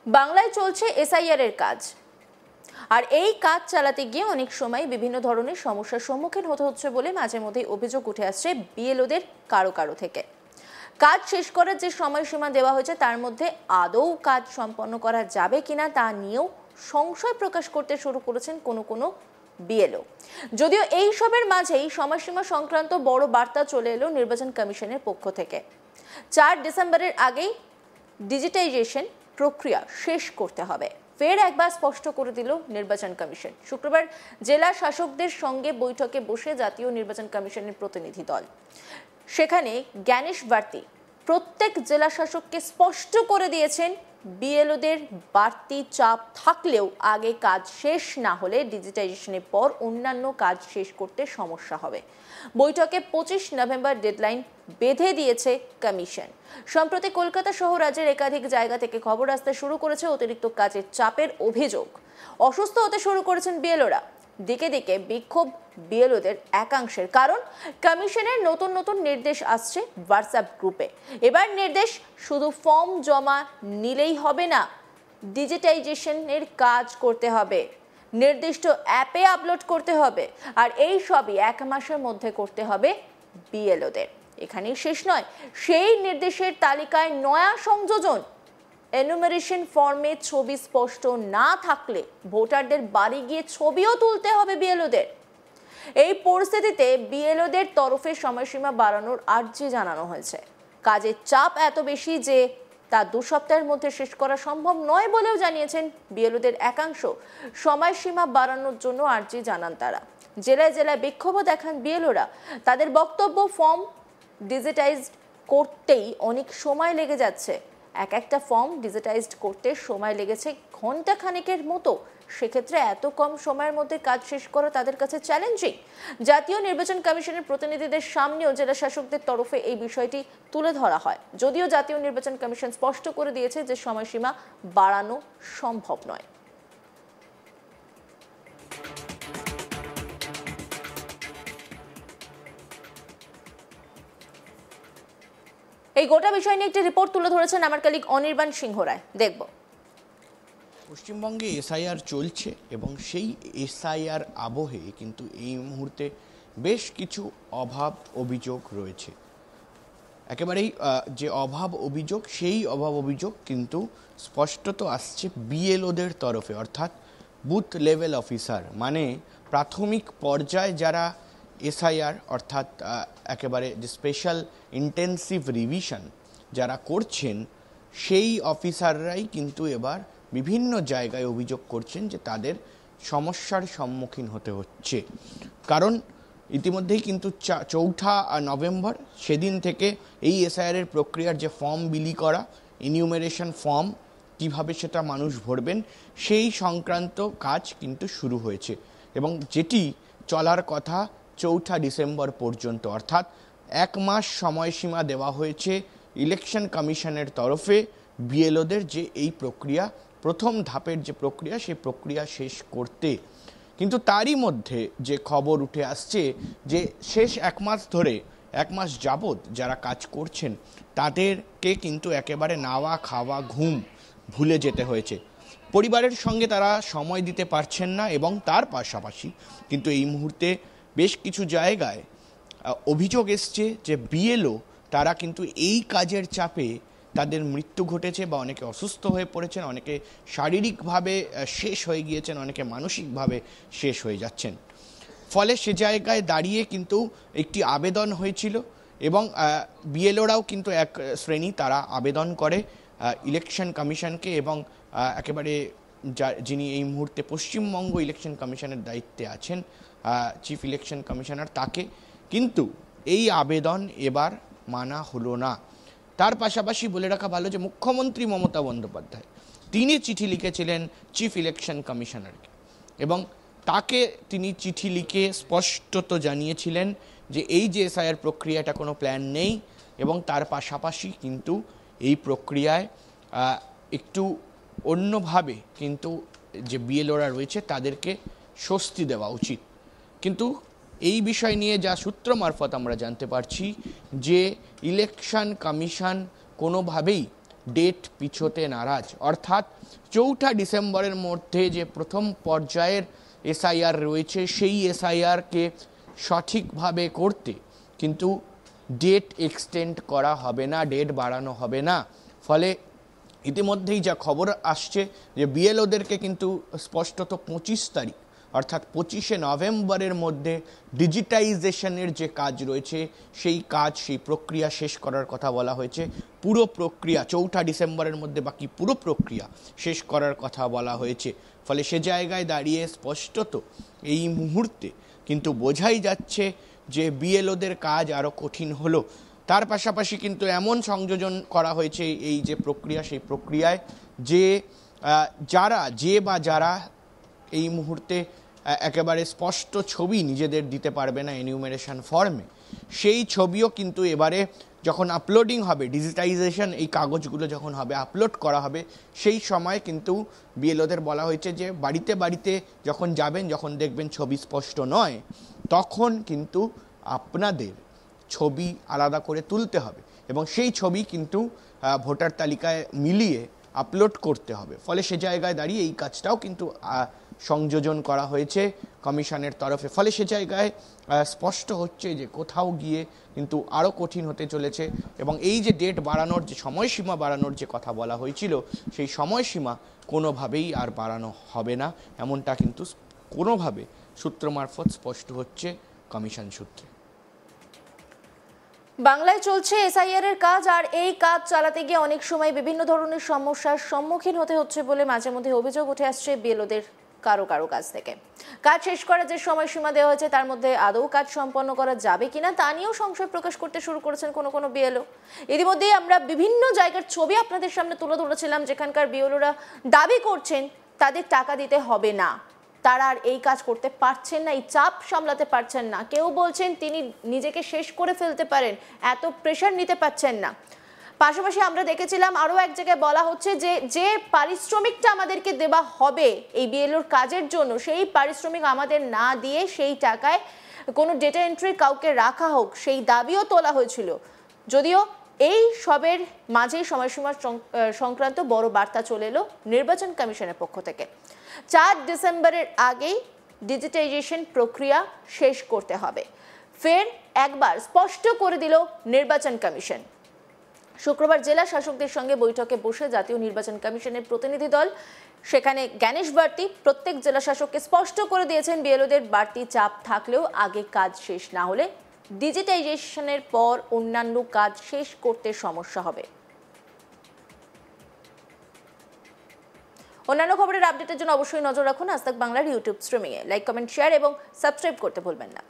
বাংলায় চলছে এসআইআর এর কাজ, আর এই কাজ চালাতে গিয়ে অনেক সময় বিভিন্ন ধরনের সমস্যার সম্মুখীন হতে হচ্ছে বলে মাঝে মধ্যেই অভিযোগ উঠে আসছে বিএলওদের কারো কারো থেকে। কাজ শেষ করার যে সময়সীমা দেওয়া হয়েছে তার মধ্যে আদৌ কাজ সম্পন্ন করা যাবে কিনা তা নিয়েও সংশয় প্রকাশ করতে শুরু করেছেন কোনো কোনো বিএলও। যদিও এই সবের মাঝেই সময়সীমা সংক্রান্ত বড় বার্তা চলে এলো নির্বাচন কমিশনের পক্ষ থেকে। 4 ডিসেম্বরের আগেই ডিজিটাইজেশন প্রক্রিয়া শেষ করতে হবে, ফের একবার স্পষ্ট করে দিল নির্বাচন কমিশন। শুক্রবার জেলা শাসকদের সঙ্গে বৈঠকে বসে জাতীয় নির্বাচন কমিশনের প্রতিনিধি দল, সেখানে জ্ঞানেশ বার্তি প্রত্যেক জেলা শাসককে স্পষ্ট করে দিয়েছেন বিএলওদের বাড়তি চাপ থাকলেও আগে কাজ শেষ না হলে ডিজিটাইজেশনের পর অন্যান্য কাজ শেষ করতে সমস্যা হবে। বৈঠকে 25 নভেম্বর ডেডলাইন বেঁধে দিয়েছে কমিশন। সম্প্রতি কলকাতা সহ রাজ্যের একাধিক জায়গা থেকে খবর আসতে শুরু করেছে অতিরিক্ত কাজের চাপের অভিযোগ। অসুস্থ হতে শুরু করেছেন বিএলওরা। দিকে দিকে বিক্ষোভ বিএলওদের একাংশের, কারণ কমিশনের নতুন নতুন নির্দেশ আসছে হোয়াটসঅ্যাপ গ্রুপে। এবার নির্দেশ শুধু ফর্ম জমা নিলেই হবে না, ডিজিটাইজেশনের কাজ করতে হবে, নির্দিষ্ট অ্যাপে আপলোড করতে হবে, আর এই সবই 1 মাসের মধ্যে করতে হবে বিএলওদের। এখানেই শেষ নয়, সেই নির্দেশের তালিকায় নয়া সংযোজন। এনুমারেশন ফর্মে ছবি স্পষ্ট না থাকলে ভোটারদের বাড়ি গিয়ে ছবিও তুলতে হবে বিএলওদের। এই পরিস্থিতিতে বিএলওদের তরফে সময়সীমা বাড়ানোর আর্জি জানানো হয়েছে। কাজের চাপ এত বেশি যে তা 2 সপ্তাহের মধ্যে শেষ করা সম্ভব নয় বলেও জানিয়েছেন বিএলওদের একাংশ। সময়সীমা বাড়ানোর জন্য আর্জি জানান তারা। জেলায় জেলায় বিক্ষোভও দেখান বিএলওরা। তাদের বক্তব্য, ফর্ম ডিজিটাইজড করতেই অনেক সময় লেগে যাচ্ছে। একটা ফর্ম ডিজিটাইজড করতে সময় লেগেছে ঘন্টা খানেকের মতো। সেক্ষেত্রে এত কম সময়ের মধ্যে কাজ শেষ করা তাদের কাছে চ্যালেঞ্জিং। জাতীয় নির্বাচন কমিশনের প্রতিনিধিদের সামনেও জেলা শাসকদের তরফে এই বিষয়টি তুলে ধরা হয়, যদিও জাতীয় নির্বাচন কমিশন স্পষ্ট করে দিয়েছে যে সময়সীমা বাড়ানো সম্ভব নয়। এই গোটা বিষয় নিয়ে একটি রিপোর্ট তুলে ধরেছেন আমার কলিগ অনির্বাণ সিংহ রায়। দেখব। পশ্চিমবঙ্গে এসআইআর চলছে এবং সেই এসআইআর আবহে কিন্তু এই মুহূর্তে বেশ কিছু অভাব অভিযোগ রয়েছে। একেবারেই যে অভাব অভিযোগ, সেই অভাব অভিযোগ কিন্তু স্পষ্টত আসছে বিএলওদের তরফে, অর্থাৎ বুথ লেভেল অফিসার, মানে প্রাথমিক পর্যায়ে যারা এসআইআর অর্থাৎ একেবারে যে স্পেশাল ইন্টেন্সিভ রিভিশন যারা করছেন, সেই অফিসাররাই কিন্তু এবার বিভিন্ন জায়গায় অভিযোগ করছেন যে তাদের সমস্যার সম্মুখীন হতে হচ্ছে। কারণ ইতিমধ্যেই কিন্তু 4 নভেম্বর সেদিন থেকে এই এসআইআরের প্রক্রিয়ার যে ফর্ম বিলি করা, ইনিউমারেশন ফর্ম কিভাবে সেটা মানুষ ভরবেন, সেই সংক্রান্ত কাজ কিন্তু শুরু হয়েছে এবং যেটি চলার কথা 4 ডিসেম্বর পর্যন্ত, অর্থাৎ 1 মাস সময়সীমা দেওয়া হয়েছে ইলেকশন কমিশনের তরফে বিএলওদের যে এই প্রক্রিয়া, প্রথম ধাপের যে প্রক্রিয়া, সেই প্রক্রিয়া শেষ করতে। কিন্তু তারই মধ্যে যে খবর উঠে আসছে যে শেষ 1 মাস ধরে, 1 মাস যাবৎ যারা কাজ করছেন তাদেরকে কিন্তু একেবারে নাওয়া খাওয়া ঘুম ভুলে যেতে হয়েছে। পরিবারের সঙ্গে তারা সময় দিতে পারছেন না এবং তার পাশাপাশি কিন্তু এই মুহূর্তে বেশ কিছু জায়গায় অভিযোগ এসছে যে বিএলও তারা কিন্তু এই কাজের চাপে তাদের মৃত্যু ঘটেছে বা অনেকে অসুস্থ হয়ে পড়েছেন, অনেকে শারীরিকভাবে শেষ হয়ে গিয়েছেন, অনেকে মানসিকভাবে শেষ হয়ে যাচ্ছেন। ফলে সে জায়গায় দাঁড়িয়ে কিন্তু একটি আবেদন হয়েছিল এবং বিএলওরাও কিন্তু এক শ্রেণী তারা আবেদন করে ইলেকশন কমিশনকে এবং একেবারে যিনি এই মুহূর্তে পশ্চিমবঙ্গ ইলেকশন কমিশনের দায়িত্বে আছেন, চিফ ইলেকশন কমিশনার, তাকে। কিন্তু এই আবেদন এবার মানা হলো না। তার পাশাপাশি বলে রাখা ভালো যে মুখ্যমন্ত্রী মমতা বন্দ্যোপাধ্যায় তিনি চিঠি লিখেছিলেন চিফ ইলেকশন কমিশনারকে এবং তাকে তিনি চিঠি লিখে স্পষ্টত জানিয়েছিলেন যে এই যে এসআইআর প্রক্রিয়াটা কোনো প্ল্যান নেই এবং তার পাশাপাশি কিন্তু এই প্রক্রিয়ায় একটু অন্যভাবে কিন্তু যে বিএলওরা রয়েছে তাদেরকে স্বস্তি দেওয়া উচিত। কিন্তু এই বিষয় নিয়ে যা সূত্র মারফত আমরা জানতে পারছি যে ইলেকশন কমিশন কোনোভাবেই ডেট পিছোতে নারাজ, অর্থাৎ 4ঠা ডিসেম্বরের মধ্যে যে প্রথম পর্যায়ের এসআইআর রয়েছে সেই এসআইআরকে সঠিকভাবে করতে কিন্তু ডেট এক্সটেন্ড করা হবে না, ডেট বাড়ানো হবে না। ফলে ইতিমধ্যেই যা খবর আসছে যে বিএলওদেরকে কিন্তু স্পষ্টত 25 তারিখ অর্থাৎ 25শে নভেম্বরের মধ্যে ডিজিটাইজেশনের যে কাজ রয়েছে সেই কাজ, সেই প্রক্রিয়া শেষ করার কথা বলা হয়েছে। পুরো প্রক্রিয়া 4ঠা ডিসেম্বরের মধ্যে বাকি পুরো প্রক্রিয়া শেষ করার কথা বলা হয়েছে। ফলে সে জায়গায় দাঁড়িয়ে স্পষ্টত এই মুহূর্তে কিন্তু বোঝাই যাচ্ছে যে বিএলওদের কাজ আরও কঠিন হলো। তার পাশাপাশি কিন্তু এমন সংযোজন করা হয়েছে এই যে প্রক্রিয়া, সেই প্রক্রিয়ায় যে যারা এই মুহূর্তে একেবারে স্পষ্ট ছবি নিজেদের দিতে পারবে না এনিউমারেশন ফর্মে, সেই ছবিও কিন্তু এবারে যখন আপলোডিং হবে, ডিজিটাইজেশন এই কাগজগুলো যখন হবে, আপলোড করা হবে, সেই সময় কিন্তু বিএলওদের বলা হয়েছে যে বাড়িতে বাড়িতে যখন যাবেন, যখন দেখবেন ছবি স্পষ্ট নয়, তখন কিন্তু আপনাদের ছবি আলাদা করে তুলতে হবে এবং সেই ছবি কিন্তু ভোটার তালিকায় মিলিয়ে আপলোড করতে হবে। ফলে সে জায়গায় দাঁড়িয়ে এই কাজটাও কিন্তু সংযোজন করা হয়েছে কমিশনের তরফে। ফলে সে জায়গায় স্পষ্ট হচ্ছে যে কোথাও গিয়ে কিন্তু আরও কঠিন হতে চলেছে এবং এই যে ডেট বাড়ানোর যে সময়সীমা বাড়ানোর যে কথা বলা হয়েছিল, সেই সময়সীমা কোনোভাবেই আর বাড়ানো হবে না, এমনটা কিন্তু কোনোভাবে সূত্র মারফত স্পষ্ট হচ্ছে কমিশন সূত্রে। বাংলায় চলছে এসআইআর এর কাজ, আর এই কাজ চালাতে গিয়ে অনেক সময় বিভিন্ন ধরনের সমস্যার সম্মুখীন হতে হচ্ছে বলে মাঝে মধ্যে অভিযোগ উঠে আসছে বিএলওদের কারো কাছ থেকে। কাজ শেষ করার যে সময়সীমা দেওয়া হয়েছে তার মধ্যে আদৌ কাজ সম্পন্ন করা যাবে কিনা তা নিয়েও সংশয় প্রকাশ করতে শুরু করেছেন কোনো বিএলও। ইতিমধ্যেই আমরা বিভিন্ন জায়গার ছবি আপনাদের সামনে তুলে ধরেছিলাম যেখানকার বিএলওরা দাবি করছেন তাদের টাকা দিতে হবে না, তারা আর এই কাজ করতে পারছেন না, এই চাপ সামলাতে পারছেন না। কেউ বলছেন তিনি নিজেকে শেষ করে ফেলতে পারেন, এত প্রেশার নিতে পারছেন না। পাশাপাশি আমরা দেখেছিলাম আরও এক জায়গায় বলা হচ্ছে যে পারিশ্রমিকটা আমাদেরকে দেওয়া হবে এই বিএলওর কাজের জন্য, সেই পারিশ্রমিক আমাদের না দিয়ে সেই টাকায় কোনো ডেটা এন্ট্রি কাউকে রাখা হোক, সেই দাবিও তোলা হয়েছিল। যদিও এই সবের মাঝেই সময়সীমা সংক্রান্ত বড় বার্তা চলে এলো নির্বাচন কমিশনের পক্ষ থেকে। 4 ডিসেম্বরের আগেই ডিজিটাইজেশন প্রক্রিয়া শেষ করতে হবে, ফের একবার স্পষ্ট করে দিল নির্বাচন কমিশন। শুক্রবার জেলা শাসকদের সঙ্গে বৈঠকে বসে জাতীয় নির্বাচন কমিশনের প্রতিনিধি দল, সেখানে জ্ঞানেশ বাড়তি প্রত্যেক জেলা শাসককে স্পষ্ট করে দিয়েছেন বিএলওদের বাড়তি চাপ থাকলেও আগে কাজ শেষ না হলে ডিজিটাইজেশনের পর অন্যান্য কাজ শেষ করতে সমস্যা হবে। অন্যান্য খবরের আপডেটের জন্য অবশ্যই নজর রাখুন আজ তাক বাংলার ইউটিউব স্ট্রিমিংয়ে। লাইক, কমেন্ট, শেয়ার এবং সাবস্ক্রাইব করতে ভুলবেন না।